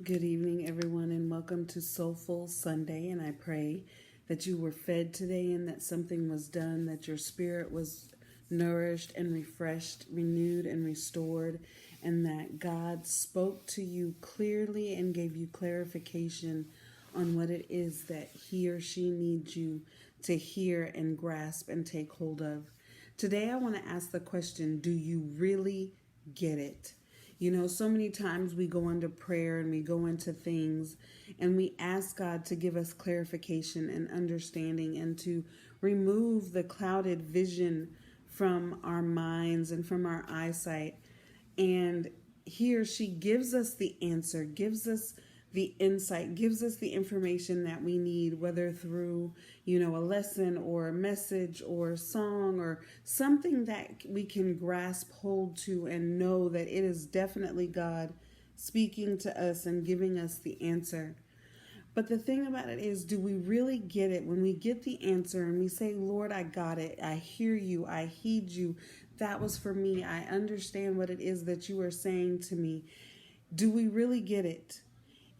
Good evening, everyone, and welcome to Soulful Sunday. And I pray that you were fed today and that something was done, that your spirit was nourished and refreshed, renewed and restored, and that God spoke to you clearly and gave you clarification on what it is that he or she needs you to hear and grasp and take hold of. Today, I want to ask the question, do you really get it? You know, so many times we go into prayer and we go into things and we ask God to give us clarification and understanding and to remove the clouded vision from our minds and from our eyesight. And he or she gives us the answer, gives us the insight, gives us the information that we need, whether through, a lesson or a message or a song or something that we can grasp hold to and know that it is definitely God speaking to us and giving us the answer. But the thing about it is, do we really get it? When we get the answer and we say, Lord, I got it. I hear you. I heed you. That was for me. I understand what it is that you are saying to me. Do we really get it?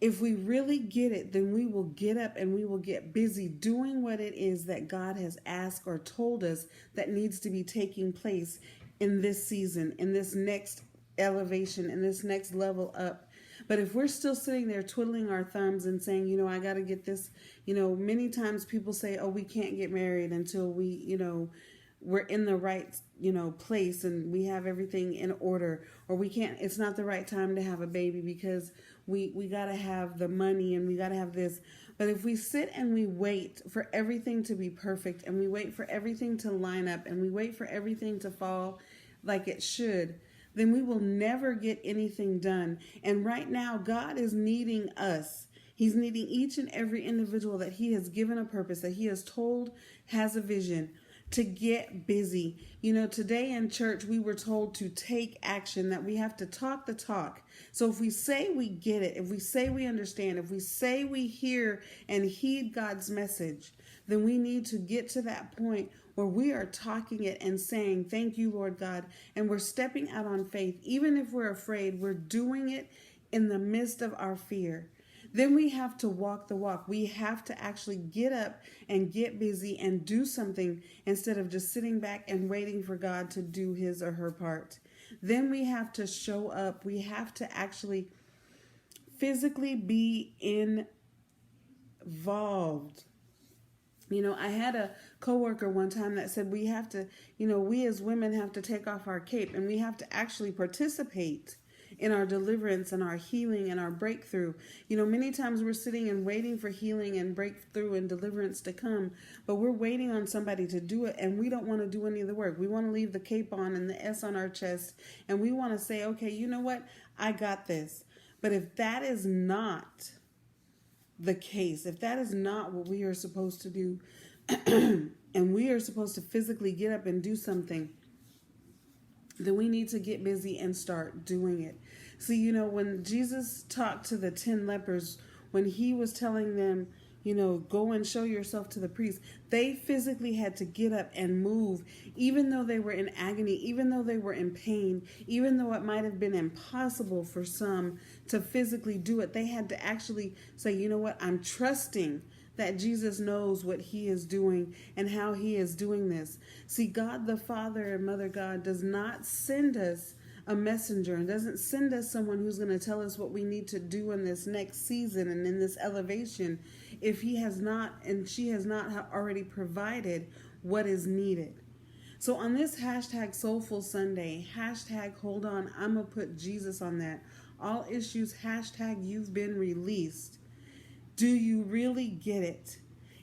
If we really get it, then we will get up and we will get busy doing what it is that God has asked or told us that needs to be taking place in this season, in this next elevation, in this next level up. But if we're still sitting there twiddling our thumbs and saying, I got to get this, many times people say, oh, we can't get married until we're in the right, place and we have everything in order, or we can't, it's not the right time to have a baby because we got to have the money and we got to have this. But if we sit and we wait for everything to be perfect and we wait for everything to line up and we wait for everything to fall like it should, then we will never get anything done. And right now, God is needing us. He's needing each and every individual that he has given a purpose, that he has told has a vision, to get busy. Today in church, we were told to take action, that we have to talk the talk. So if we say we get it, if we say we understand, if we say we hear and heed God's message, then we need to get to that point where we are talking it and saying, thank you, Lord God. And we're stepping out on faith. Even if we're afraid, we're doing it in the midst of our fear. Then we have to walk the walk. We have to actually get up and get busy and do something instead of just sitting back and waiting for God to do his or her part. Then we have to show up. We have to actually physically be involved. I had a coworker one time that said we have to, we as women have to take off our cape and we have to actually participate in our deliverance and our healing and our breakthrough. Many times we're sitting and waiting for healing and breakthrough and deliverance to come, but we're waiting on somebody to do it and we don't want to do any of the work. We want to leave the cape on and the S on our chest and we want to say, okay, you know what? I got this. But if that is not the case, if that is not what we are supposed to do, and we are supposed to physically get up and do something, then we need to get busy and start doing it. See, when Jesus talked to the 10 lepers, when he was telling them, go and show yourself to the priest, they physically had to get up and move, even though they were in agony, even though they were in pain, even though it might have been impossible for some to physically do it. They had to actually say, you know what, I'm trusting that Jesus knows what he is doing and how he is doing this. See, God the Father and Mother God does not send us a messenger and doesn't send us someone who's going to tell us what we need to do in this next season and in this elevation if he has not and she has not already provided what is needed. So on this hashtag Soulful Sunday, hashtag hold on, I'm going to put Jesus on that. All issues, hashtag you've been released. Do you really get it?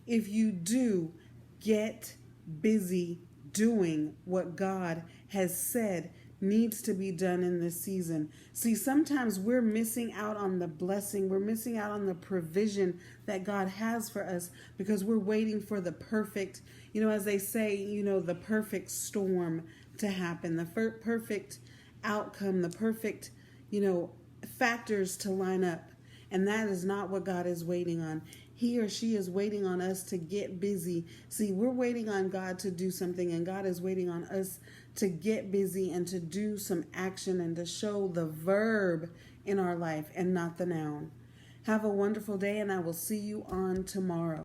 If you do, get busy doing what God has said needs to be done in this season. See, sometimes we're missing out on the blessing. We're missing out on the provision that God has for us because we're waiting for the perfect, as they say, the perfect storm to happen, the perfect outcome, the perfect, factors to line up. And that is not what God is waiting on. He or she is waiting on us to get busy. See, we're waiting on God to do something, and God is waiting on us to get busy and to do some action and to show the verb in our life and not the noun. Have a wonderful day, and I will see you on tomorrow.